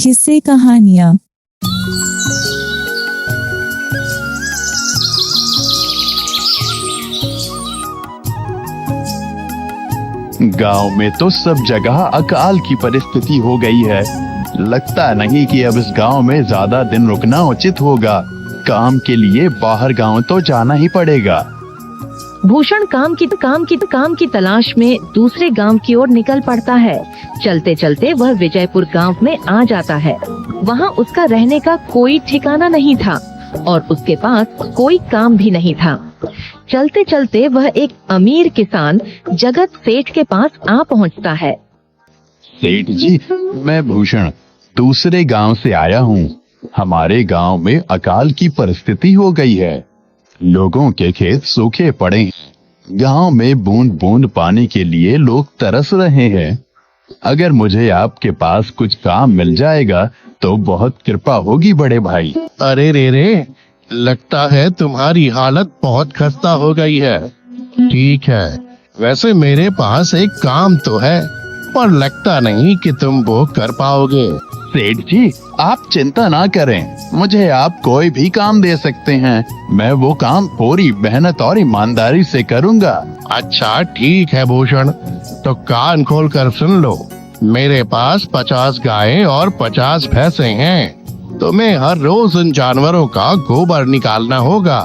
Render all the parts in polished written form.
किस्से कहानियाँ। गांव में तो सब जगह अकाल की परिस्थिति हो गई है। लगता नहीं कि अब इस गांव में ज्यादा दिन रुकना उचित होगा। काम के लिए बाहर गांव तो जाना ही पड़ेगा। भूषण काम की तलाश में दूसरे गांव की ओर निकल पड़ता है। चलते चलते वह विजयपुर गांव में आ जाता है। वहां उसका रहने का कोई ठिकाना नहीं था और उसके पास कोई काम भी नहीं था। चलते चलते वह एक अमीर किसान जगत सेठ के पास आ पहुंचता है। सेठ जी, मैं भूषण दूसरे गांव से आया हूँ। हमारे गांव में अकाल की परिस्थिति हो गई है। लोगों के खेत सूखे पड़े हैं। गांव में बूंद बूंद पानी के लिए लोग तरस रहे हैं। अगर मुझे आपके पास कुछ काम मिल जाएगा तो बहुत कृपा होगी बड़े भाई। अरे रे, लगता है तुम्हारी हालत बहुत खस्ता हो गई है। ठीक है, वैसे मेरे पास एक काम तो है, पर लगता नहीं कि तुम वो कर पाओगे। सेठ जी, आप चिंता ना करें। मुझे आप कोई भी काम दे सकते हैं। मैं वो काम पूरी मेहनत और ईमानदारी से करूंगा। अच्छा ठीक है भूषण, तो कान खोल कर सुन लो। मेरे पास 50 गायें और 50 भैंसे हैं। तुम्हें हर रोज उन जानवरों का गोबर निकालना होगा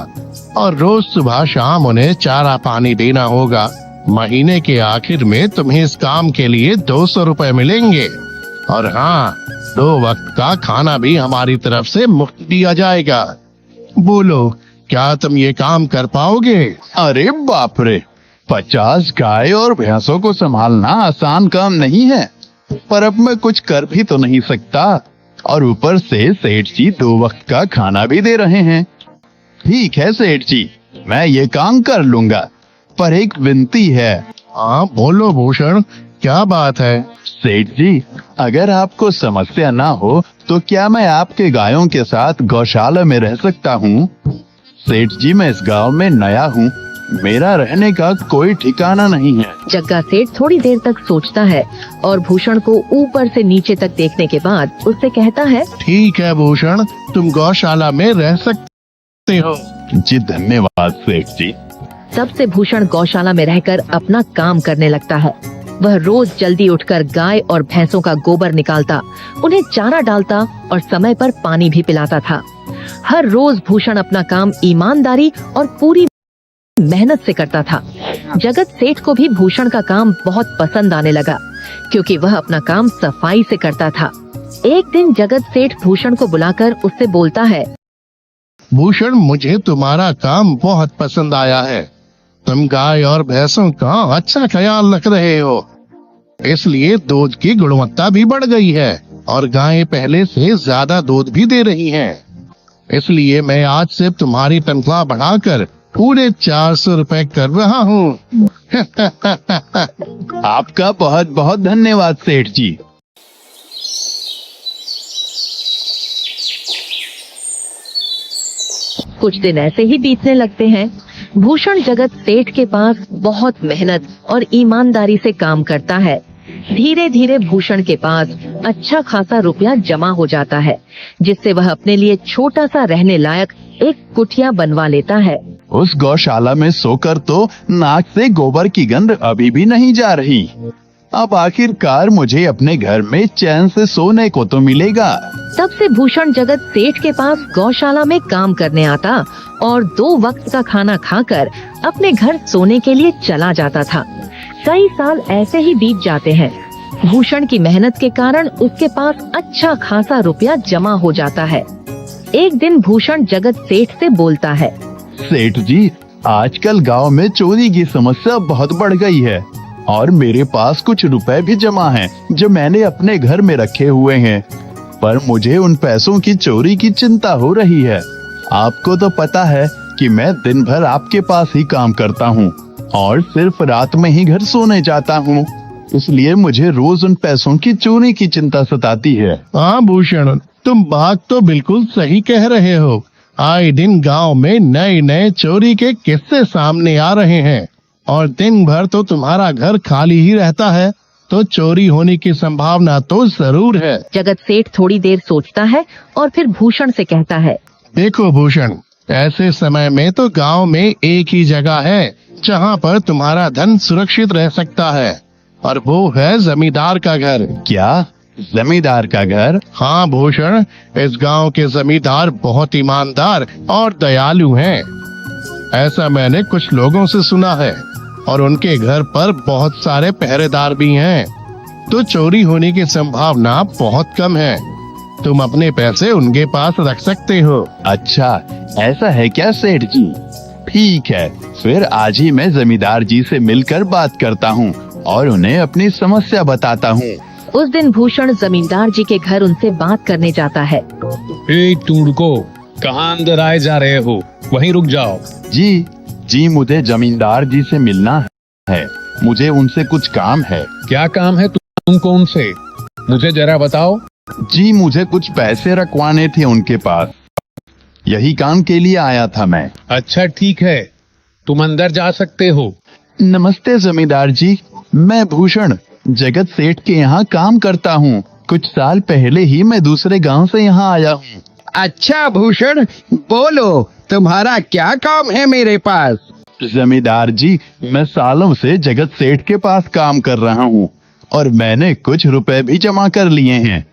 और रोज सुबह शाम उन्हें चारा पानी देना होगा। महीने के आखिर में तुम्हें इस काम के लिए 200 रुपए मिलेंगे। और हाँ, 2 वक्त का खाना भी हमारी तरफ से मुफ्त दिया जाएगा। बोलो, क्या तुम ये काम कर पाओगे? अरे बाप रे, 50 गाय और भैंसों को संभालना आसान काम नहीं है, पर अब मैं कुछ कर भी तो नहीं सकता। और ऊपर से सेठ जी 2 वक्त का खाना भी दे रहे हैं। ठीक है सेठ जी, मैं ये काम कर लूंगा, पर एक विनती है। हाँ बोलो भूषण, क्या बात है? सेठ जी, अगर आपको समस्या ना हो तो क्या मैं आपके गायों के साथ गौशाला में रह सकता हूँ? सेठ जी, मैं इस गांव में नया हूँ। मेरा रहने का कोई ठिकाना नहीं है। जग्गा सेठ थोड़ी देर तक सोचता है और भूषण को ऊपर से नीचे तक देखने के बाद उससे कहता है, ठीक है भूषण, तुम गौशाला में रह सकते हो। जी धन्यवाद सेठ जी। तब से भूषण गौशाला में रहकर अपना काम करने लगता है। वह रोज जल्दी उठकर गाय और भैंसों का गोबर निकालता, उन्हें चारा डालता और समय पर पानी भी पिलाता था। हर रोज भूषण अपना काम ईमानदारी और पूरी मेहनत से करता था। जगत सेठ को भी भूषण का काम बहुत पसंद आने लगा, क्योंकि वह अपना काम सफाई से करता था। एक दिन जगत सेठ भूषण को बुलाकर उससे बोलता है, भूषण, मुझे तुम्हारा काम बहुत पसंद आया है। तुम गाय और भैंसों का अच्छा ख्याल रख रहे हो, इसलिए दूध की गुणवत्ता भी बढ़ गई है और गायें पहले से ज्यादा दूध भी दे रही हैं। इसलिए मैं आज से तुम्हारी तनख्वाह बढ़ाकर पूरे 400 रुपए कर रहा हूँ। आपका बहुत बहुत धन्यवाद सेठ जी। कुछ दिन ऐसे ही बीतने लगते हैं। भूषण जगत सेठ के पास बहुत मेहनत और ईमानदारी से काम करता है। धीरे धीरे भूषण के पास अच्छा खासा रुपया जमा हो जाता है, जिससे वह अपने लिए छोटा सा रहने लायक एक कुटिया बनवा लेता है। उस गौशाला में सोकर तो नाक से गोबर की गंध अभी भी नहीं जा रही। अब आखिरकार मुझे अपने घर में चैन से सोने को तो मिलेगा। तब से भूषण जगत सेठ के पास गौशाला में काम करने आता और 2 वक्त का खाना खाकर अपने घर सोने के लिए चला जाता था। कई साल ऐसे ही बीत जाते हैं। भूषण की मेहनत के कारण उसके पास अच्छा खासा रुपया जमा हो जाता है। एक दिन भूषण जगत सेठ से बोलता है, सेठ जी, आजकल गांव में चोरी की समस्या बहुत बढ़ गई है और मेरे पास कुछ रुपए भी जमा हैं जो मैंने अपने घर में रखे हुए हैं, पर मुझे उन पैसों की चोरी की चिंता हो रही है। आपको तो पता है कि मैं दिन भर आपके पास ही काम करता हूँ और सिर्फ रात में ही घर सोने जाता हूँ, इसलिए मुझे रोज उन पैसों की चोरी की चिंता सताती है। हाँ भूषण, तुम बात तो बिल्कुल सही कह रहे हो। आए दिन गांव में नए नए चोरी के किस्से सामने आ रहे हैं और दिन भर तो तुम्हारा घर खाली ही रहता है तो चोरी होने की संभावना तो जरूर है। जगत सेठ थोड़ी देर सोचता है और फिर भूषण से कहता है, देखो भूषण, ऐसे समय में तो गांव में एक ही जगह है जहां पर तुम्हारा धन सुरक्षित रह सकता है, और वो है जमींदार का घर। क्या जमींदार का घर? हाँ भूषण, इस गांव के जमींदार बहुत ईमानदार और दयालु हैं। ऐसा मैंने कुछ लोगों से सुना है, और उनके घर पर बहुत सारे पहरेदार भी हैं, तो चोरी होने की संभावना बहुत कम है। तुम अपने पैसे उनके पास रख सकते हो। अच्छा, ऐसा है क्या सेठ जी? ठीक है, फिर आज ही मैं जमींदार जी से मिलकर बात करता हूँ और उन्हें अपनी समस्या बताता हूँ। उस दिन भूषण जमींदार जी के घर उनसे बात करने जाता है। तुम रुको, कहाँ अंदर आए जा रहे हो? वहीं रुक जाओ। जी, मुझे जमींदार जी से मिलना है। मुझे उनसे कुछ काम है। क्या काम है तुमको उनसे? मुझे जरा बताओ। जी, मुझे कुछ पैसे रखवाने थे उनके पास। यही काम के लिए आया था मैं। अच्छा ठीक है, तुम अंदर जा सकते हो। नमस्ते जमींदार जी, मैं भूषण जगत सेठ के यहाँ काम करता हूँ। कुछ साल पहले ही मैं दूसरे गांव से यहाँ आया हूँ। अच्छा भूषण, बोलो तुम्हारा क्या काम है मेरे पास? जमींदार जी, मैं सालों से जगत सेठ के पास काम कर रहा हूँ और मैंने कुछ रुपए भी जमा कर लिए हैं।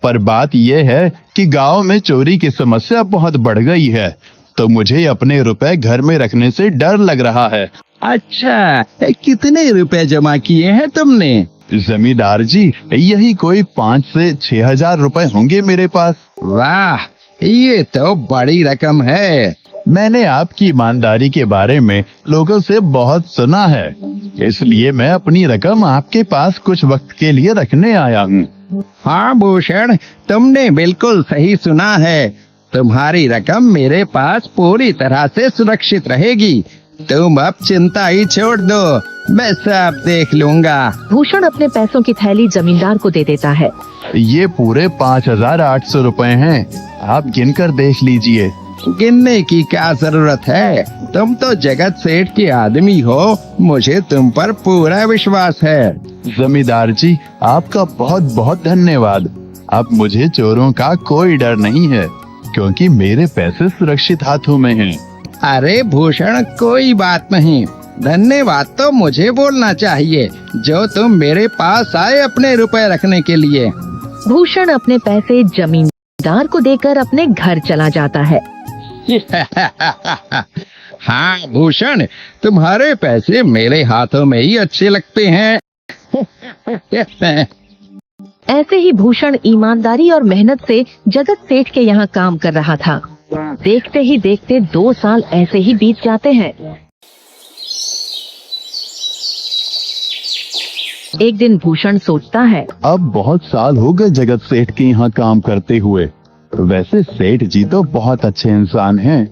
पर बात यह है कि गांव में चोरी की समस्या बहुत बढ़ गई है, तो मुझे अपने रुपए घर में रखने से डर लग रहा है। अच्छा, कितने रुपए जमा किए हैं तुमने? जमींदार जी, यही कोई 5 से 6 हजार रुपए होंगे मेरे पास। वाह, ये तो बड़ी रकम है। मैंने आपकी ईमानदारी के बारे में लोगों से बहुत सुना है, इसलिए मैं अपनी रकम आपके पास कुछ वक्त के लिए रखने आया हूँ। हाँ भूषण, तुमने बिल्कुल सही सुना है। तुम्हारी रकम मेरे पास पूरी तरह से सुरक्षित रहेगी। तुम अब चिंता ही छोड़ दो, मैं सब देख लूंगा। भूषण अपने पैसों की थैली जमींदार को दे देता है। ये पूरे 5,800 रुपए हैं, आप गिनकर देख लीजिए। गिनने की क्या जरूरत है? तुम तो जगत सेठ के आदमी हो, मुझे तुम पर पूरा विश्वास है। जमींदार जी, आपका बहुत बहुत धन्यवाद। अब मुझे चोरों का कोई डर नहीं है, क्योंकि मेरे पैसे सुरक्षित हाथों में हैं। अरे भूषण, कोई बात नहीं, धन्यवाद तो मुझे बोलना चाहिए जो तुम मेरे पास आए अपने रुपए रखने के लिए। भूषण अपने पैसे जमींदार को देकर अपने घर चला जाता है। हाँ भूषण, तुम्हारे पैसे मेरे हाथों में ही अच्छे लगते हैं। ऐसे ही भूषण ईमानदारी और मेहनत से जगत सेठ के यहाँ काम कर रहा था। देखते ही देखते 2 साल ऐसे ही बीत जाते हैं। एक दिन भूषण सोचता है, अब बहुत साल हो गए जगत सेठ के यहाँ काम करते हुए। वैसे सेठ जी तो बहुत अच्छे इंसान हैं,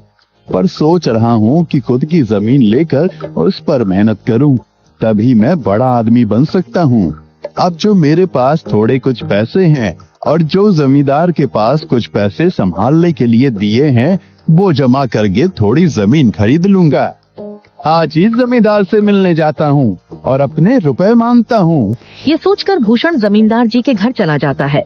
पर सोच रहा हूँ कि खुद की जमीन लेकर उस पर मेहनत करूँ, तभी मैं बड़ा आदमी बन सकता हूँ। अब जो मेरे पास थोड़े कुछ पैसे हैं और जो जमींदार के पास कुछ पैसे संभालने के लिए दिए हैं, वो जमा करके थोड़ी जमीन खरीद लूंगा। आज ही जमींदार से मिलने जाता हूँ और अपने रुपए मांगता हूँ। ये सोचकर भूषण जमींदार जी के घर चला जाता है।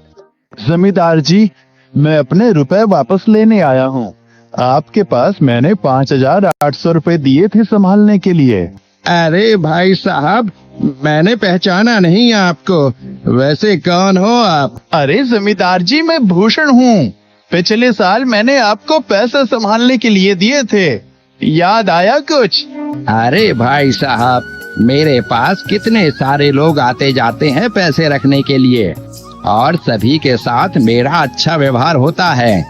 जमींदार जी, मैं अपने रुपए वापस लेने आया हूँ। आपके पास मैंने 5,800 रुपए दिए थे संभालने के लिए। अरे भाई साहब, मैंने पहचाना नहीं आपको। वैसे कौन हो आप? अरे जमींदार जी, मैं भूषण हूँ। पिछले साल मैंने आपको पैसे संभालने के लिए दिए थे, याद आया कुछ? अरे भाई साहब, मेरे पास कितने सारे लोग आते जाते हैं पैसे रखने के लिए, और सभी के साथ मेरा अच्छा व्यवहार होता है।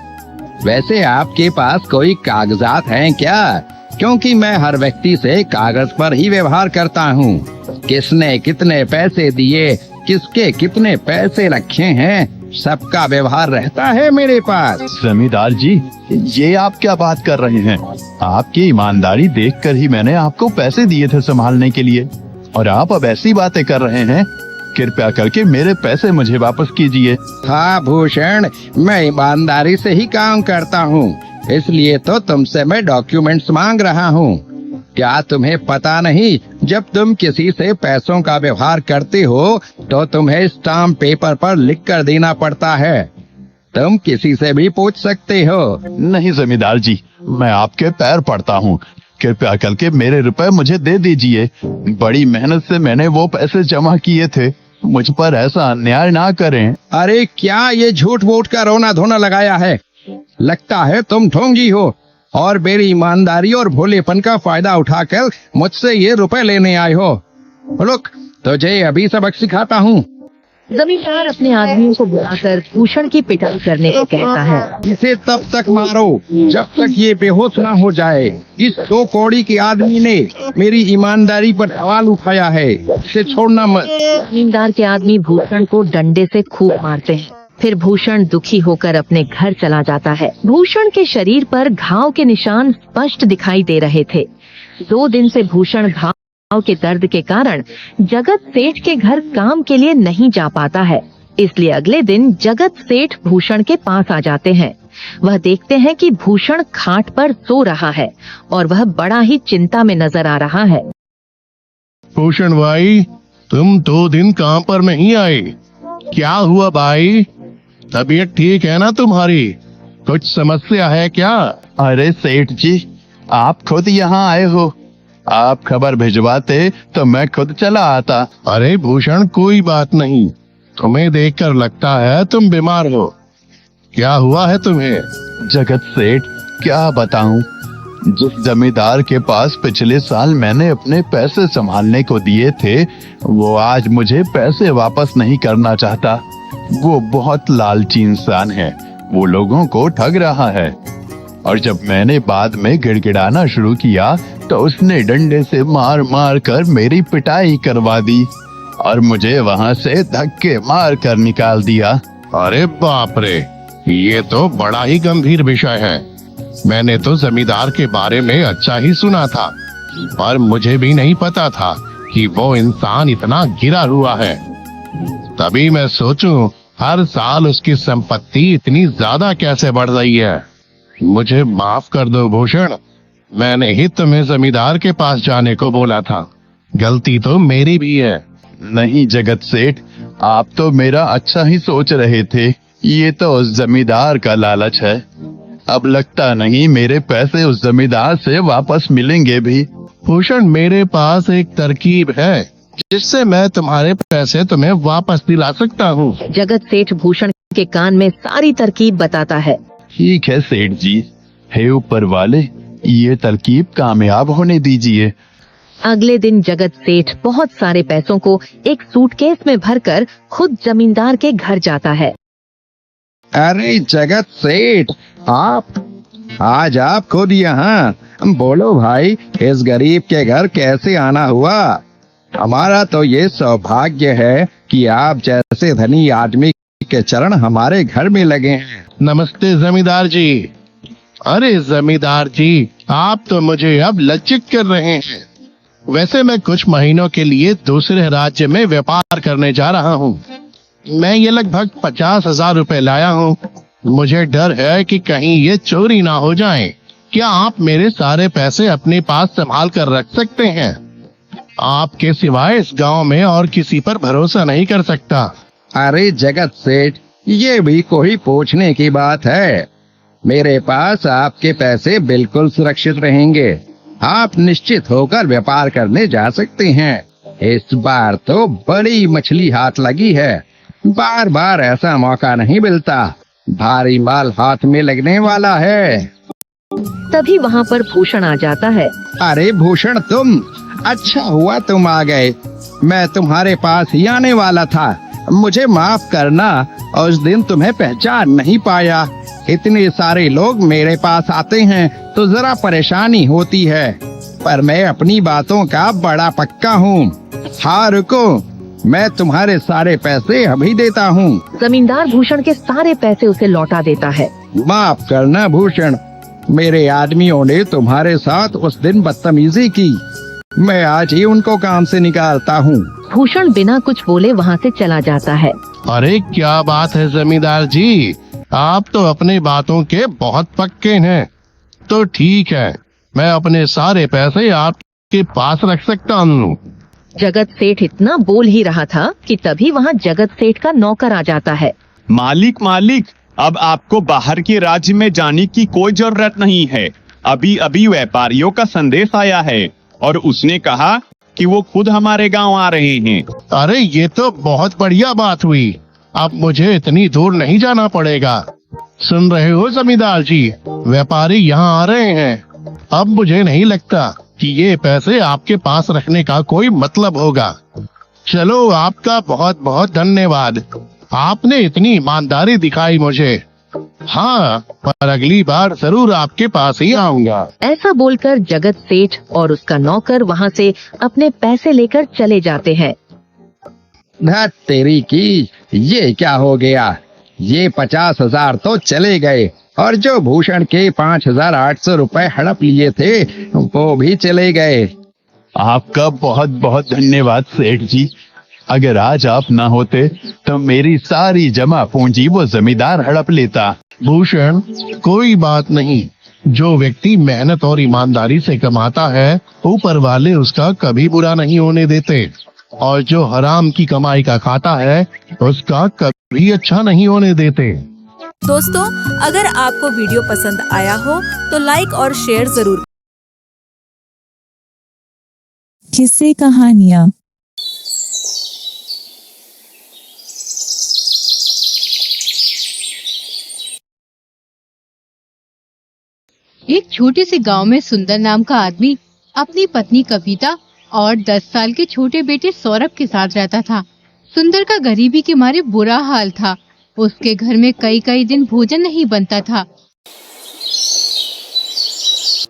वैसे आपके पास कोई कागजात हैं क्या? क्योंकि मैं हर व्यक्ति से कागज पर ही व्यवहार करता हूँ। किसने कितने पैसे दिए, किसके कितने पैसे रखे हैं, सबका व्यवहार रहता है मेरे पास। जमींदार जी, ये आप क्या बात कर रहे हैं? आपकी ईमानदारी देखकर ही मैंने आपको पैसे दिए थे संभालने के लिए, और आप अब ऐसी बातें कर रहे हैं। कृपया करके मेरे पैसे मुझे वापस कीजिए। हाँ भूषण, मैं ईमानदारी से ही काम करता हूँ, इसलिए तो तुमसे मैं डॉक्यूमेंट्स मांग रहा हूँ। क्या तुम्हें पता नहीं, जब तुम किसी से पैसों का व्यवहार करते हो तो तुम्हें स्टाम्प पेपर पर लिख कर देना पड़ता है। तुम किसी से भी पूछ सकते हो। नहीं जमींदार जी, मैं आपके पैर पड़ता हूँ, कृपया करके मेरे रुपए मुझे दे दीजिए। बड़ी मेहनत से मैंने वो पैसे जमा किए थे, मुझ पर ऐसा अन्याय ना करें। अरे क्या ये झूठ वूठ का रोना धोना लगाया है? लगता है तुम ढोंगी हो और मेरी ईमानदारी और भोलेपन का फायदा उठाकर मुझसे ये रुपए लेने आए हो। रुक, तुझे अभी सबक सिखाता हूँ। जमींदार अपने आदमियों को बुलाकर भूषण की पिटाई करने को कहता है। इसे तब तक मारो जब तक ये बेहोश ना हो जाए। इस 2 कौड़ी के आदमी ने मेरी ईमानदारी पर सवाल उठाया है, इसे छोड़ना मत। जमींदार के आदमी भूषण को डंडे से खूब मारते हैं। फिर भूषण दुखी होकर अपने घर चला जाता है। भूषण के शरीर पर घाव के निशान स्पष्ट दिखाई दे रहे थे। 2 दिन से भूषण घाव के दर्द के कारण जगत सेठ के घर काम के लिए नहीं जा पाता है। इसलिए अगले दिन जगत सेठ भूषण के पास आ जाते हैं। वह देखते हैं कि भूषण खाट पर सो रहा है और वह बड़ा ही चिंता में नजर आ रहा है। भूषण भाई, तुम 2 दिन काम पर नहीं आए, क्या हुआ भाई? तबीयत ठीक है ना तुम्हारी? कुछ समस्या है क्या? अरे सेठ जी, आप खुद यहाँ आए हो, आप खबर भिजवाते तो मैं खुद चला आता। अरे भूषण, कोई बात नहीं, तुम्हें देखकर लगता है तुम बीमार हो। क्या हुआ है तुम्हें? जगत सेठ, क्या बताऊं, जिस जमींदार के पास पिछले साल मैंने अपने पैसे संभालने को दिए थे, वो आज मुझे पैसे वापस नहीं करना चाहता। वो बहुत लालची इंसान है, वो लोगों को ठग रहा है। और जब मैंने बाद में गिड़गिड़ाना शुरू किया तो उसने डंडे से मार मार कर मेरी पिटाई करवा दी और मुझे वहां से धक्के मार कर निकाल दिया। अरे बाप रे, ये तो बड़ा ही गंभीर विषय है। मैंने तो जमींदार के बारे में अच्छा ही सुना था, पर मुझे भी नहीं पता था कि वो इंसान इतना गिरा हुआ है। तभी मैं सोचूं, हर साल उसकी संपत्ति इतनी ज्यादा कैसे बढ़ रही है। मुझे माफ कर दो भूषण, मैंने ही तुम्हें जमींदार के पास जाने को बोला था। गलती तो मेरी भी है। नहीं जगत सेठ, आप तो मेरा अच्छा ही सोच रहे थे, ये तो उस जमींदार का लालच है। अब लगता नहीं मेरे पैसे उस जमींदार से वापस मिलेंगे भी। भूषण, मेरे पास एक तरकीब है जिससे मैं तुम्हारे पैसे तुम्हें वापस दिला सकता हूँ। जगत सेठ भूषण के कान में सारी तरकीब बताता है। ठीक है सेठ जी, हे ऊपर वाले, ये तरकीब कामयाब होने दीजिए। अगले दिन जगत सेठ बहुत सारे पैसों को एक सूटकेस में भरकर खुद जमींदार के घर जाता है। अरे जगत सेठ, आज आप खुद यहाँ? बोलो भाई, इस गरीब के घर कैसे आना हुआ? हमारा तो ये सौभाग्य है कि आप जैसे धनी आदमी के चरण हमारे घर में लगे हैं। नमस्ते जमींदार जी। अरे जमींदार जी, आप तो मुझे अब लज्जित कर रहे हैं। वैसे मैं कुछ महीनों के लिए दूसरे राज्य में व्यापार करने जा रहा हूँ। मैं ये लगभग 50,000 रुपए लाया हूँ। मुझे डर है कि कहीं ये चोरी ना हो जाएं। क्या आप मेरे सारे पैसे अपने पास संभाल कर रख सकते हैं? आपके सिवाय इस गांव में और किसी पर भरोसा नहीं कर सकता। अरे जगत सेठ, ये भी कोई पूछने की बात है? मेरे पास आपके पैसे बिल्कुल सुरक्षित रहेंगे। आप निश्चित होकर व्यापार करने जा सकते हैं। इस बार तो बड़ी मछली हाथ लगी है, बार बार ऐसा मौका नहीं मिलता। भारी माल हाथ में लगने वाला है। तभी वहाँ पर भूषण आ जाता है। अरे भूषण, तुम? अच्छा हुआ तुम आ गए, मैं तुम्हारे पास ही आने वाला था। मुझे माफ करना, उस दिन तुम्हें पहचान नहीं पाया। इतने सारे लोग मेरे पास आते हैं तो जरा परेशानी होती है, पर मैं अपनी बातों का बड़ा पक्का हूँ। हाँ रुको, मैं तुम्हारे सारे पैसे अभी देता हूँ। जमींदार भूषण के सारे पैसे उसे लौटा देता है। माफ करना भूषण, मेरे आदमियों ने तुम्हारे साथ उस दिन बदतमीजी की। मैं आज ही उनको काम से निकालता हूँ। भूषण बिना कुछ बोले वहाँ से चला जाता है। अरे क्या बात है जमींदार जी, आप तो अपनी बातों के बहुत पक्के हैं। तो ठीक है, मैं अपने सारे पैसे आपके पास रख सकता हूँ। जगत सेठ इतना बोल ही रहा था कि तभी वहाँ जगत सेठ का नौकर आ जाता है। मालिक मालिक, अब आपको बाहर के राज्य में जाने की कोई जरूरत नहीं है। अभी अभी व्यापारियों का संदेश आया है और उसने कहा कि वो खुद हमारे गांव आ रहे हैं। अरे ये तो बहुत बढ़िया बात हुई। अब मुझे इतनी दूर नहीं जाना पड़ेगा। सुन रहे हो जमींदार जी, व्यापारी यहाँ आ रहे हैं। अब मुझे नहीं लगता कि ये पैसे आपके पास रखने का कोई मतलब होगा। चलो, आपका बहुत बहुत धन्यवाद। आपने इतनी ईमानदारी दिखाई मुझे। हाँ, पर अगली बार जरूर आपके पास ही आऊंगा। ऐसा बोलकर जगत सेठ और उसका नौकर वहाँ से अपने पैसे लेकर चले जाते हैं। धत तेरी की, ये क्या हो गया? ये 50,000 तो चले गए और जो भूषण के 5,800 रुपए हड़प लिए थे वो भी चले गए। आपका बहुत बहुत धन्यवाद सेठ जी। अगर आज आप ना होते तो मेरी सारी जमा पूंजी वो जमींदार हड़प लेता। भूषण, कोई बात नहीं। जो व्यक्ति मेहनत और ईमानदारी से कमाता है, ऊपर वाले उसका कभी बुरा नहीं होने देते, और जो हराम की कमाई का खाता है उसका कभी अच्छा नहीं होने देते। दोस्तों, अगर आपको वीडियो पसंद आया हो तो लाइक और शेयर जरूर। किस्से कहानियाँ। एक छोटे से गांव में सुंदर नाम का आदमी अपनी पत्नी कविता और 10 साल के छोटे बेटे सौरभ के साथ रहता था। सुंदर का गरीबी के मारे बुरा हाल था। उसके घर में कई कई दिन भोजन नहीं बनता था।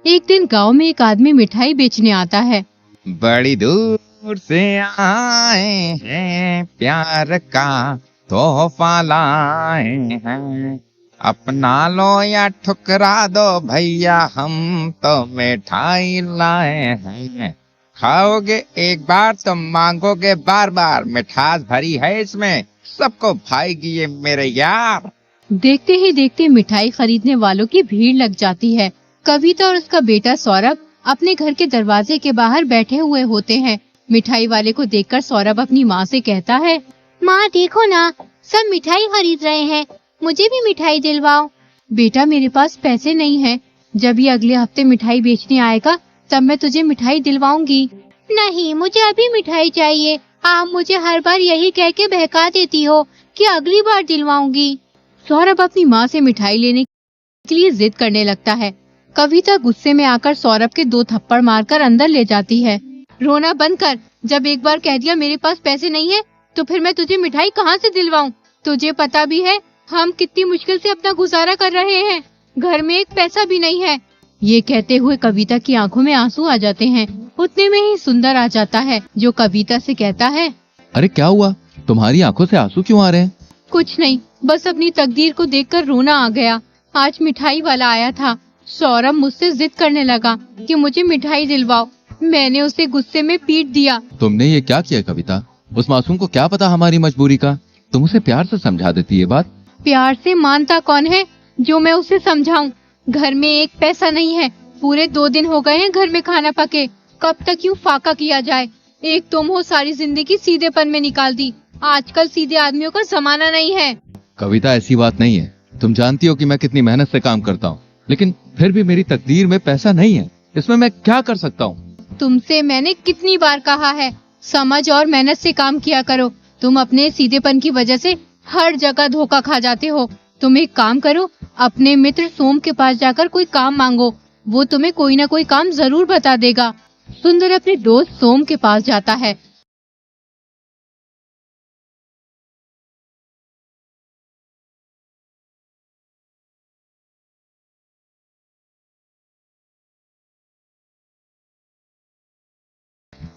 एक दिन गांव में एक आदमी मिठाई बेचने आता है। बड़ी दूर से आए हैं, प्यार का तोहफा लाए हैं, अपना लो या ठुकरा दो भैया, हम तो मिठाई लाए हैं। खाओगे एक बार तो मांगोगे बार बार, मिठास भरी है इसमें, सबको भाएगी ये मेरे यार। देखते ही देखते मिठाई खरीदने वालों की भीड़ लग जाती है। कविता और उसका बेटा सौरभ अपने घर के दरवाजे के बाहर बैठे हुए होते हैं। मिठाई वाले को देखकर सौरभ अपनी माँ से कहता है, माँ देखो ना, सब मिठाई खरीद रहे हैं, मुझे भी मिठाई दिलवाओ। बेटा, मेरे पास पैसे नहीं है, जब ये अगले हफ्ते मिठाई बेचने आएगा तब मैं तुझे मिठाई दिलवाऊंगी। नहीं, मुझे अभी मिठाई चाहिए। आप मुझे हर बार यही कह के बहका देती हो कि अगली बार दिलवाऊंगी। सौरभ अपनी माँ से मिठाई लेने के लिए जिद करने लगता है। कविता गुस्से में आकर सौरभ के 2 थप्पड़ मारकर अंदर ले जाती है। रोना बंद कर, जब एक बार कह दिया मेरे पास पैसे नहीं है तो फिर मैं तुझे मिठाई कहाँ से दिलवाऊं? तुझे पता भी है हम कितनी मुश्किल से अपना गुजारा कर रहे हैं, घर में एक पैसा भी नहीं है। ये कहते हुए कविता की आंखों में आंसू आ जाते हैं। उतने में ही सुंदर आ जाता है, जो कविता से कहता है, अरे क्या हुआ, तुम्हारी आंखों से आंसू क्यों आ रहे हैं? कुछ नहीं, बस अपनी तकदीर को देखकर रोना आ गया। आज मिठाई वाला आया था, सौरभ मुझसे जिद करने लगा कि मुझे मिठाई दिलवाओ। मैंने उसे गुस्से में पीट दिया। तुमने ये क्या किया कविता? उस मासूम को क्या पता हमारी मजबूरी का? तुम उसे प्यार से समझा देती ये बात। प्यार से मानता कौन है जो मैं उसे समझाऊं? घर में एक पैसा नहीं है, पूरे 2 दिन हो गए हैं घर में खाना पके। कब तक यूं फाका किया जाए? एक तुम हो सारी जिंदगी सीधेपन में निकाल दी। आजकल सीधे आदमियों का जमाना नहीं है। कविता, ऐसी बात नहीं है। तुम जानती हो कि मैं कितनी मेहनत से काम करता हूँ, लेकिन फिर भी मेरी तकदीर में पैसा नहीं है। इसमें मैं क्या कर सकता हूँ? तुमसे मैंने कितनी बार कहा है, समझ और मेहनत से काम किया करो। तुम अपने सीधेपन की वजह से हर जगह धोखा खा जाते हो। तुम एक काम करो, अपने मित्र सोम के पास जाकर कोई काम मांगो, वो तुम्हें कोई ना कोई काम जरूर बता देगा। सुंदर अपने दोस्त सोम के पास जाता है।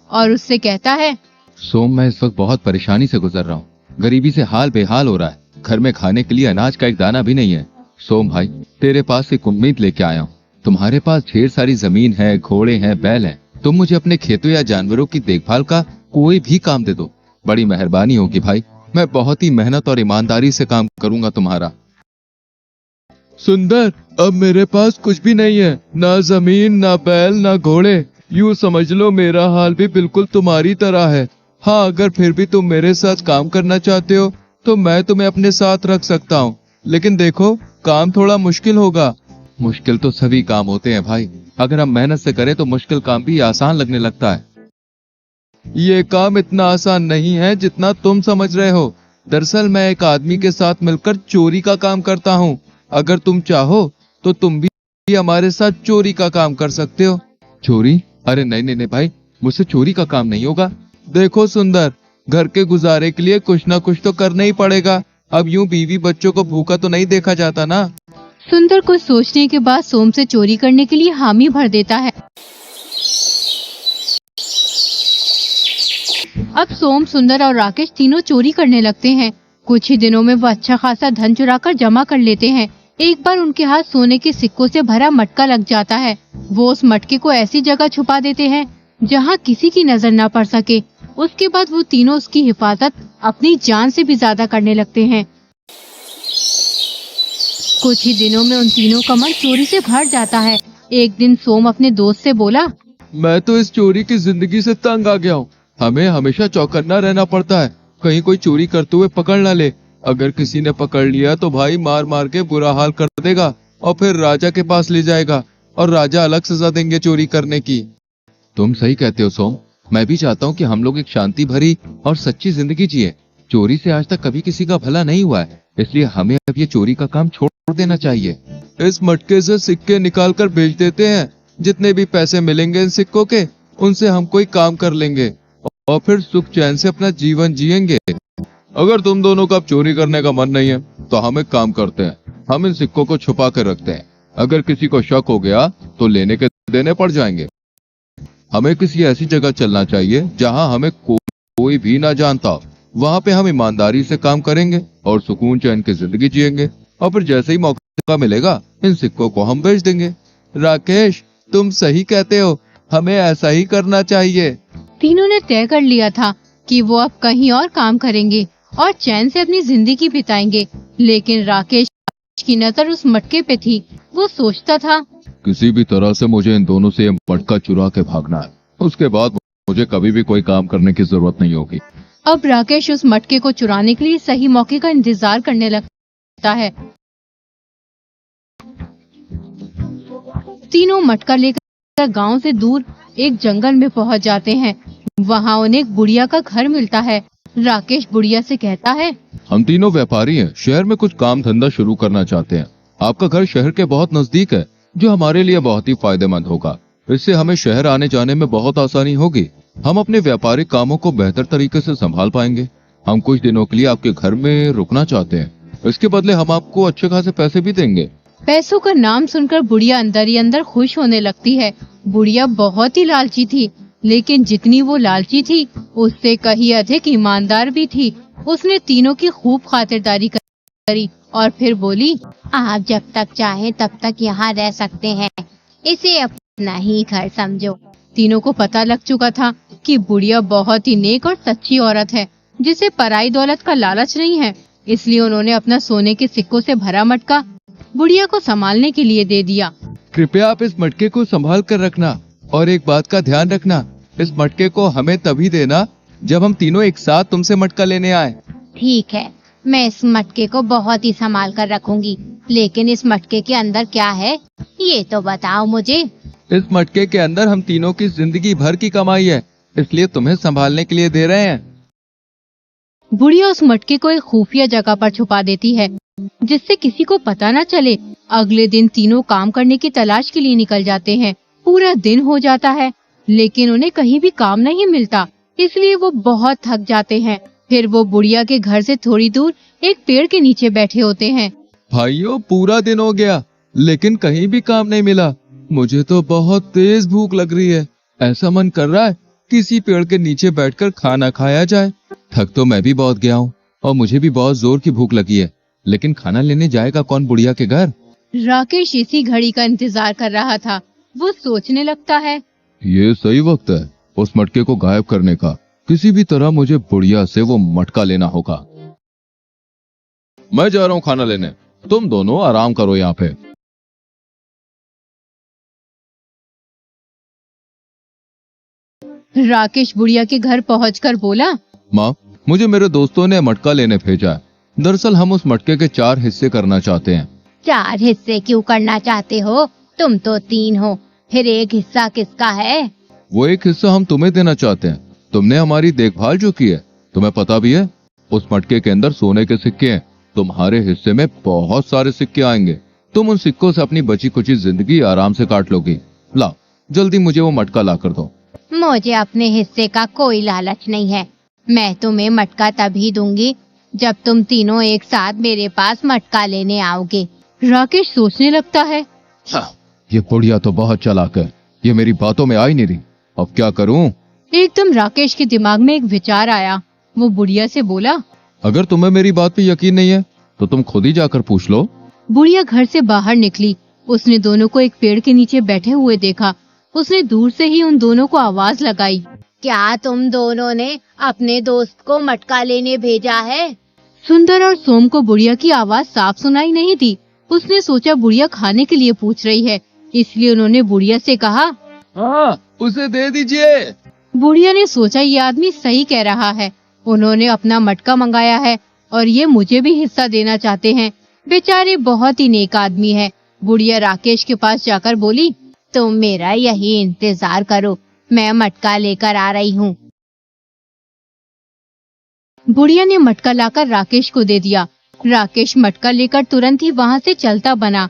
और उससे कहता है, सोम, मैं इस वक्त बहुत परेशानी से गुजर रहा हूँ। गरीबी से हाल बेहाल हो रहा है। घर में खाने के लिए अनाज का एक दाना भी नहीं है। सोम भाई, तेरे पास एक उम्मीद लेके आया हूँ। तुम्हारे पास ढेर सारी जमीन है, घोड़े हैं, बैल हैं। तुम मुझे अपने खेतों या जानवरों की देखभाल का कोई भी काम दे दो। बड़ी मेहरबानी होगी भाई। मैं बहुत ही मेहनत और ईमानदारी से काम करूंगा तुम्हारा। सुंदर, अब मेरे पास कुछ भी नहीं है, ना जमीन, ना बैल, ना घोड़े। यूँ समझ लो मेरा हाल भी बिल्कुल तुम्हारी तरह है। हाँ, अगर फिर भी तुम मेरे साथ काम करना चाहते हो तो मैं तुम्हें अपने साथ रख सकता हूँ, लेकिन देखो काम थोड़ा मुश्किल होगा। मुश्किल तो सभी काम होते हैं भाई, अगर हम मेहनत से करें तो मुश्किल काम भी आसान लगने लगता है। ये काम इतना आसान नहीं है जितना तुम समझ रहे हो। दरअसल मैं एक आदमी के साथ मिलकर चोरी का काम करता हूँ। अगर तुम चाहो तो तुम भी हमारे साथ चोरी का काम कर सकते हो। चोरी? अरे नहीं नहीं नहीं भाई, मुझसे चोरी का काम नहीं होगा। देखो सुंदर, घर के गुजारे के लिए कुछ ना कुछ तो करना ही पड़ेगा। अब यूं बीवी बच्चों को भूखा तो नहीं देखा जाता ना। सुंदर कुछ सोचने के बाद सोम से चोरी करने के लिए हामी भर देता है। अब सोम, सुंदर और राकेश तीनों चोरी करने लगते हैं। कुछ ही दिनों में वो अच्छा खासा धन चुराकर जमा कर लेते हैं। एक बार उनके हाथ सोने के सिक्कों से भरा मटका लग जाता है। वो उस मटके को ऐसी जगह छुपा देते हैं जहाँ किसी की नजर न पड़ सके। उसके बाद वो तीनों उसकी हिफाजत अपनी जान से भी ज्यादा करने लगते हैं। कुछ ही दिनों में उन तीनों का मन चोरी से भर जाता है। एक दिन सोम अपने दोस्त से बोला, मैं तो इस चोरी की जिंदगी से तंग आ गया हूँ। हमें हमेशा चौकन्ना रहना पड़ता है, कहीं कोई चोरी करते हुए पकड़ ना ले। अगर किसी ने पकड़ लिया तो भाई मार मार के बुरा हाल कर देगा और फिर राजा के पास ले जाएगा और राजा अलग सजा देंगे चोरी करने की। तुम सही कहते हो सोम, मैं भी चाहता हूँ कि हम लोग एक शांति भरी और सच्ची जिंदगी जिए। चोरी से आज तक कभी किसी का भला नहीं हुआ है, इसलिए हमें अब ये चोरी का काम छोड़ देना चाहिए। इस मटके से सिक्के निकाल कर बेच देते हैं। जितने भी पैसे मिलेंगे इन सिक्कों के, उनसे हम कोई काम कर लेंगे और फिर सुख चैन से अपना जीवन जिएंगे। अगर तुम दोनों का अब चोरी करने का मन नहीं है तो हम एक काम करते हैं, हम इन सिक्कों को छुपा कर रखते हैं। अगर किसी को शक हो गया तो लेने के देने पड़ जाएंगे। हमें किसी ऐसी जगह चलना चाहिए जहां हमें कोई भी ना जानता। वहां पे हम ईमानदारी से काम करेंगे और सुकून चैन की जिंदगी जिएंगे और फिर जैसे ही मौका मिलेगा इन सिक्कों को हम बेच देंगे। राकेश, तुम सही कहते हो, हमें ऐसा ही करना चाहिए। तीनों ने तय कर लिया था कि वो अब कहीं और काम करेंगे और चैन से अपनी जिंदगी बिताएंगे। लेकिन राकेश की नजर उस मटके पे थी। वो सोचता था, किसी भी तरह से मुझे इन दोनों से ये मटका चुरा के भागना है, उसके बाद मुझे कभी भी कोई काम करने की जरूरत नहीं होगी। अब राकेश उस मटके को चुराने के लिए सही मौके का इंतजार करने लगता है। तीनों मटका लेकर गांव से दूर एक जंगल में पहुंच जाते हैं। वहां उन्हें एक बुढ़िया का घर मिलता है। राकेश बुढ़िया से कहता है, हम तीनों व्यापारी हैं, शहर में कुछ काम धंधा शुरू करना चाहते हैं। आपका घर शहर के बहुत नजदीक है, जो हमारे लिए बहुत ही फायदेमंद होगा। इससे हमें शहर आने जाने में बहुत आसानी होगी। हम अपने व्यापारिक कामों को बेहतर तरीके से संभाल पाएंगे। हम कुछ दिनों के लिए आपके घर में रुकना चाहते हैं, इसके बदले हम आपको अच्छे खासे पैसे भी देंगे। पैसों का नाम सुनकर बुढ़िया अंदर ही अंदर खुश होने लगती है। बुढ़िया बहुत ही लालची थी, लेकिन जितनी वो लालची थी उससे कहीं अधिक ईमानदार भी थी। उसने तीनों की खूब खातिरदारी करी और फिर बोली, आप जब तक चाहें तब तक यहाँ रह सकते हैं, इसे अपना ही घर समझो। तीनों को पता लग चुका था कि बुढ़िया बहुत ही नेक और सच्ची औरत है, जिसे पराई दौलत का लालच नहीं है। इसलिए उन्होंने अपना सोने के सिक्कों से भरा मटका बुढ़िया को संभालने के लिए दे दिया। कृपया आप इस मटके को संभाल कर रखना और एक बात का ध्यान रखना, इस मटके को हमें तभी देना जब हम तीनों एक साथ तुमसे मटका लेने आए। ठीक है, मैं इस मटके को बहुत ही संभाल कर रखूंगी, लेकिन इस मटके के अंदर क्या है ये तो बताओ मुझे। इस मटके के अंदर हम तीनों की जिंदगी भर की कमाई है, इसलिए तुम्हें संभालने के लिए दे रहे हैं। बुढ़िया उस मटके को एक खुफिया जगह पर छुपा देती है, जिससे किसी को पता न चले। अगले दिन तीनों काम करने की तलाश के लिए निकल जाते हैं। पूरा दिन हो जाता है, लेकिन उन्हें कहीं भी काम नहीं मिलता, इसलिए वो बहुत थक जाते हैं। फिर वो बुढ़िया के घर से थोड़ी दूर एक पेड़ के नीचे बैठे होते हैं। भाइयों, पूरा दिन हो गया लेकिन कहीं भी काम नहीं मिला। मुझे तो बहुत तेज भूख लग रही है। ऐसा मन कर रहा है किसी पेड़ के नीचे बैठकर खाना खाया जाए। थक तो मैं भी बहुत गया हूँ और मुझे भी बहुत जोर की भूख लगी है, लेकिन खाना लेने जाएगा कौन बुढ़िया के घर? राकेश इसी घड़ी का इंतजार कर रहा था। वो सोचने लगता है, ये सही वक्त है उस मटके को गायब करने का। किसी भी तरह मुझे बुढ़िया से वो मटका लेना होगा। मैं जा रहा हूँ खाना लेने, तुम दोनों आराम करो यहाँ पे। राकेश बुढ़िया के घर पहुंचकर बोला, माँ, मुझे मेरे दोस्तों ने मटका लेने भेजा है। दरअसल हम उस मटके के 4 हिस्से करना चाहते हैं। 4 हिस्से क्यों करना चाहते हो? तुम तो 3 हो, फिर एक हिस्सा किसका है? वो एक हिस्सा हम तुम्हें देना चाहते हैं। तुमने हमारी देखभाल जो की है, तुम्हें पता भी है उस मटके के अंदर सोने के सिक्के हैं। तुम्हारे हिस्से में बहुत सारे सिक्के आएंगे। तुम उन सिक्कों से अपनी बची कुची जिंदगी आराम से काट लोगी। लाओ, जल्दी मुझे वो मटका ला कर दो। मुझे अपने हिस्से का कोई लालच नहीं है। मैं तुम्हें मटका तभी दूंगी जब तुम तीनों एक साथ मेरे पास मटका लेने आओगे। राकेश सोचने लगता है, ये बुढ़िया तो बहुत चालाक है, ये मेरी बातों में आ ही नहीं रही। अब क्या करूं? एकदम राकेश के दिमाग में एक विचार आया। वो बुढ़िया से बोला, अगर तुम्हें मेरी बात पे यकीन नहीं है तो तुम खुद ही जाकर पूछ लो। बुढ़िया घर से बाहर निकली। उसने दोनों को एक पेड़ के नीचे बैठे हुए देखा। उसने दूर से ही उन दोनों को आवाज लगाई, क्या तुम दोनों ने अपने दोस्त को मटका लेने भेजा है? सुंदर और सोम को बुढ़िया की आवाज साफ सुनाई नहीं दी। उसने सोचा बुढ़िया खाने के लिए पूछ रही है, इसलिए उन्होंने बुढ़िया से कहा, हाँ, उसे दे दीजिए। बुढ़िया ने सोचा ये आदमी सही कह रहा है। उन्होंने अपना मटका मंगाया है और ये मुझे भी हिस्सा देना चाहते हैं। बेचारे बहुत ही नेक आदमी है। बुढ़िया राकेश के पास जाकर बोली, तुम मेरा यही इंतजार करो, मैं मटका लेकर आ रही हूँ। बुढ़िया ने मटका लाकर राकेश को दे दिया। राकेश मटका लेकर तुरंत ही वहाँ से चलता बना।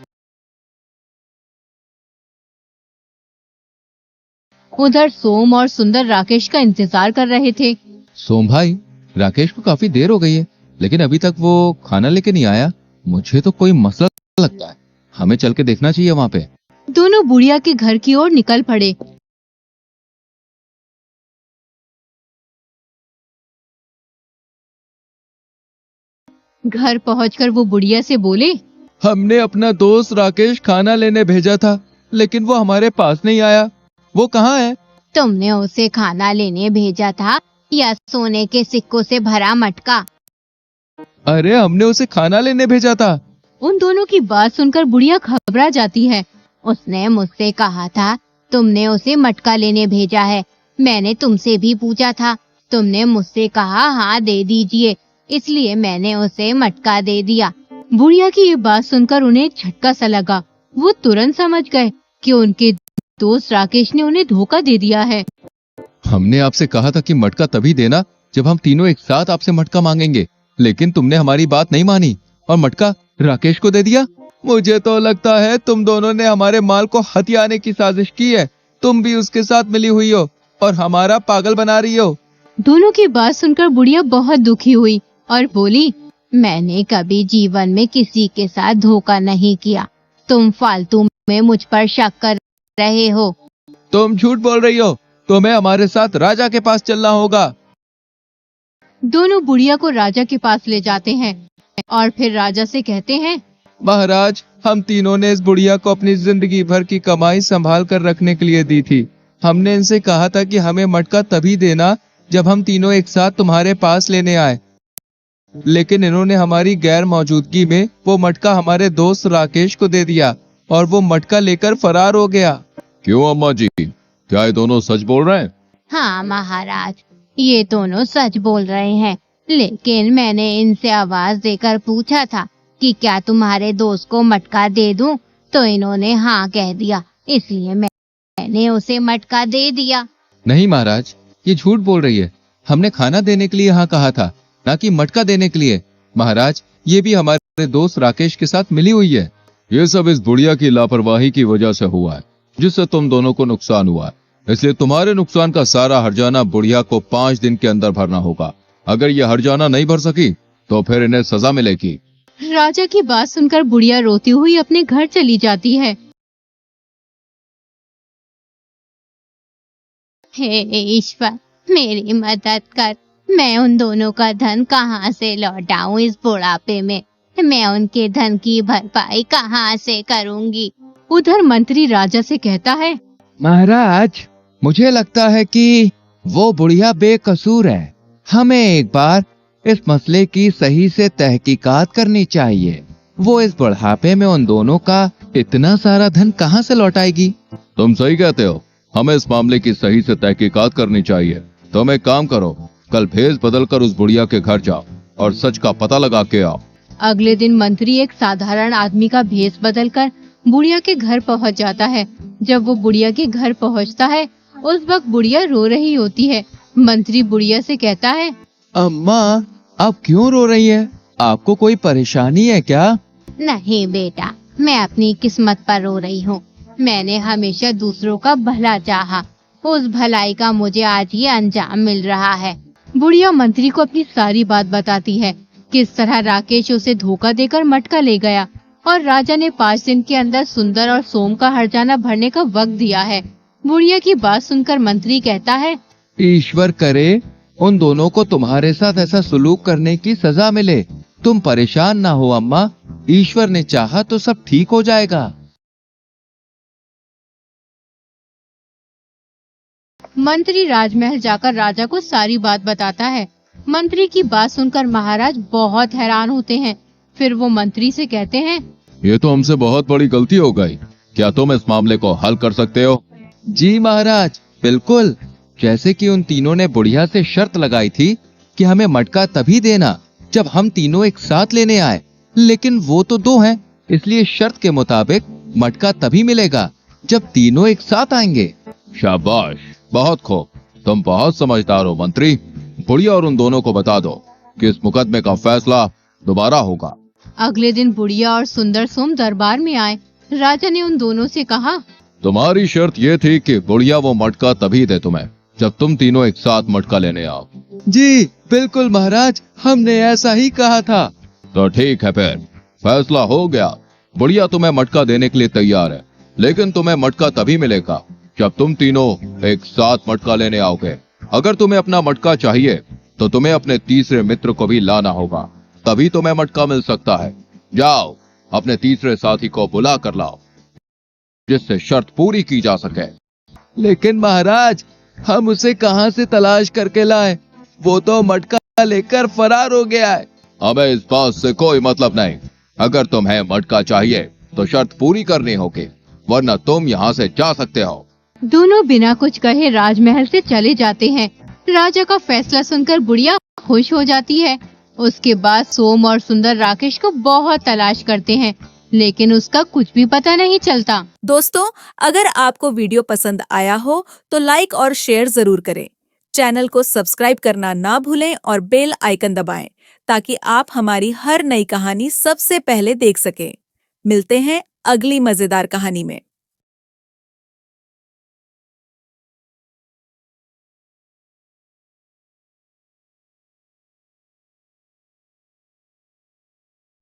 उधर सोम और सुंदर राकेश का इंतजार कर रहे थे। सोम भाई, राकेश को काफी देर हो गई है, लेकिन अभी तक वो खाना लेके नहीं आया। मुझे तो कोई मसला लगता है, हमें चल के देखना चाहिए वहाँ पे। दोनों बुढ़िया के घर की ओर निकल पड़े। घर पहुंचकर वो बुढ़िया से बोले, हमने अपना दोस्त राकेश खाना लेने भेजा था, लेकिन वो हमारे पास नहीं आया। वो कहाँ है? तुमने उसे खाना लेने भेजा था या सोने के सिक्कों से भरा मटका? अरे, हमने उसे खाना लेने भेजा था। उन दोनों की बात सुनकर बुढ़िया घबरा जाती है। उसने मुझसे कहा था तुमने उसे मटका लेने भेजा है। मैंने तुमसे भी पूछा था, तुमने मुझसे कहा हाँ दे दीजिए, इसलिए मैंने उसे मटका दे दिया। बुढ़िया की ये बात सुनकर उन्हें एक झटका सा लगा। वो तुरंत समझ गए कि उनके दोस्त राकेश ने उन्हें धोखा दे दिया है। हमने आपसे कहा था कि मटका तभी देना जब हम तीनों एक साथ आपसे मटका मांगेंगे, लेकिन तुमने हमारी बात नहीं मानी और मटका राकेश को दे दिया। मुझे तो लगता है तुम दोनों ने हमारे माल को हथियाने की साजिश की है। तुम भी उसके साथ मिली हुई हो और हमारा पागल बना रही हो। दोनों की बात सुनकर बुढ़िया बहुत दुखी हुई और बोली, मैंने कभी जीवन में किसी के साथ धोखा नहीं किया। तुम फालतू में मुझ पर शक कर रहे हो। तुम झूठ बोल रही हो। तुम्हें हमारे साथ राजा के पास चलना होगा। दोनों बुढ़िया को राजा के पास ले जाते हैं और फिर राजा से कहते हैं, महाराज, हम तीनों ने इस बुढ़िया को अपनी जिंदगी भर की कमाई संभाल कर रखने के लिए दी थी। हमने इनसे कहा था कि हमें मटका तभी देना जब हम तीनों एक साथ तुम्हारे पास लेने आए, लेकिन इन्होंने हमारी गैर मौजूदगी में वो मटका हमारे दोस्त राकेश को दे दिया और वो मटका लेकर फरार हो गया। क्यों अम्मा जी, क्या ये दोनों सच बोल रहे हैं? हाँ महाराज, ये दोनों सच बोल रहे हैं, लेकिन मैंने इनसे आवाज देकर पूछा था कि क्या तुम्हारे दोस्त को मटका दे दूं, तो इन्होंने हाँ कह दिया, इसलिए मैंने उसे मटका दे दिया। नहीं महाराज, ये झूठ बोल रही है। हमने खाना देने के लिए हाँ कहा था, ना कि मटका देने के लिए। महाराज, ये भी हमारे दोस्त राकेश के साथ मिली हुई है। ये सब इस बुढ़िया की लापरवाही की वजह से हुआ है, जिससे तुम दोनों को नुकसान हुआ है। इसलिए तुम्हारे नुकसान का सारा हर्जाना बुढ़िया को 5 दिन के अंदर भरना होगा। अगर ये हर्जाना नहीं भर सकी तो फिर इन्हें सजा मिलेगी। राजा की बात सुनकर बुढ़िया रोती हुई अपने घर चली जाती है। हे ईश्वर, मेरी मदद कर। मैं उन दोनों का धन कहाँ से लौटाऊं इस बुढ़ापे में? मैं उनके धन की भरपाई कहाँ से करूंगी? उधर मंत्री राजा से कहता है, महाराज, मुझे लगता है कि वो बुढ़िया बेकसूर है। हमें एक बार इस मसले की सही से तहकीकात करनी चाहिए। वो इस बुढ़ापे में उन दोनों का इतना सारा धन कहाँ से लौटाएगी? तुम सही कहते हो, हमें इस मामले की सही से तहकीकात करनी चाहिए। तुम एक काम करो, कल भेष बदलकर उस बुढ़िया के घर जाओ और सच का पता लगा के आओ। अगले दिन मंत्री एक साधारण आदमी का भेष बदलकर बुढ़िया के घर पहुंच जाता है। जब वो बुढ़िया के घर पहुंचता है, उस वक्त बुढ़िया रो रही होती है। मंत्री बुढ़िया से कहता है, अम्मा, आप क्यों रो रही हैं? आपको कोई परेशानी है क्या? नहीं बेटा, मैं अपनी किस्मत पर रो रही हूँ। मैंने हमेशा दूसरों का भला चाहा, उस भलाई का मुझे आज ये अंजाम मिल रहा है। बुढ़िया मंत्री को अपनी सारी बात बताती है, किस तरह राकेश उसे धोखा देकर मटका ले गया और राजा ने 5 दिन के अंदर सुंदर और सोम का हर्जाना भरने का वक्त दिया है। बुढ़िया की बात सुनकर मंत्री कहता है, ईश्वर करे उन दोनों को तुम्हारे साथ ऐसा सुलूक करने की सजा मिले। तुम परेशान ना हो अम्मा, ईश्वर ने चाहा तो सब ठीक हो जाएगा। मंत्री राजमहल जाकर राजा को सारी बात बताता है। मंत्री की बात सुनकर महाराज बहुत हैरान होते हैं। फिर वो मंत्री से कहते हैं, ये तो हमसे बहुत बड़ी गलती हो गई। क्या तुम इस मामले को हल कर सकते हो? जी महाराज, बिल्कुल। जैसे कि उन तीनों ने बुढ़िया से शर्त लगाई थी कि हमें मटका तभी देना जब हम तीनों एक साथ लेने आए, लेकिन वो तो 2 हैं, इसलिए शर्त के मुताबिक मटका तभी मिलेगा जब तीनों एक साथ आएंगे। शाबाश, बहुत खूब, तुम बहुत समझदार हो मंत्री। बुढ़िया और उन दोनों को बता दो कि इस मुकदमे का फैसला दोबारा होगा। अगले दिन बुढ़िया और सुंदर सोम दरबार में आए। राजा ने उन दोनों से कहा, तुम्हारी शर्त ये थी कि बुढ़िया वो मटका तभी दे तुम्हें जब तुम तीनों एक साथ मटका लेने आओ। जी बिल्कुल महाराज, हमने ऐसा ही कहा था। तो ठीक है, फिर फैसला हो गया। बुढ़िया तुम्हें मटका देने के लिए तैयार है, लेकिन तुम्हें मटका तभी मिलेगा जब तुम तीनों एक साथ मटका लेने आओगे। अगर तुम्हें अपना मटका चाहिए तो तुम्हें अपने तीसरे मित्र को भी लाना होगा, तभी तुम्हें मटका मिल सकता है। जाओ, अपने तीसरे साथी को बुला कर लाओ जिससे शर्त पूरी की जा सके। लेकिन महाराज, हम उसे कहां से तलाश करके लाए? वो तो मटका लेकर फरार हो गया है। हमें इस बात से कोई मतलब नहीं। अगर तुम्हें मटका चाहिए तो शर्त पूरी करनी होगी, वरना तुम यहाँ से जा सकते हो। दोनों बिना कुछ कहे राजमहल से चले जाते हैं। राजा का फैसला सुनकर बुढ़िया खुश हो जाती है। उसके बाद सोम और सुंदर राकेश को बहुत तलाश करते हैं, लेकिन उसका कुछ भी पता नहीं चलता। दोस्तों, अगर आपको वीडियो पसंद आया हो तो लाइक और शेयर जरूर करें। चैनल को सब्सक्राइब करना ना भूलें और बेल आइकन दबाएं ताकि आप हमारी हर नई कहानी सबसे पहले देख सकें। मिलते हैं अगली मजेदार कहानी में।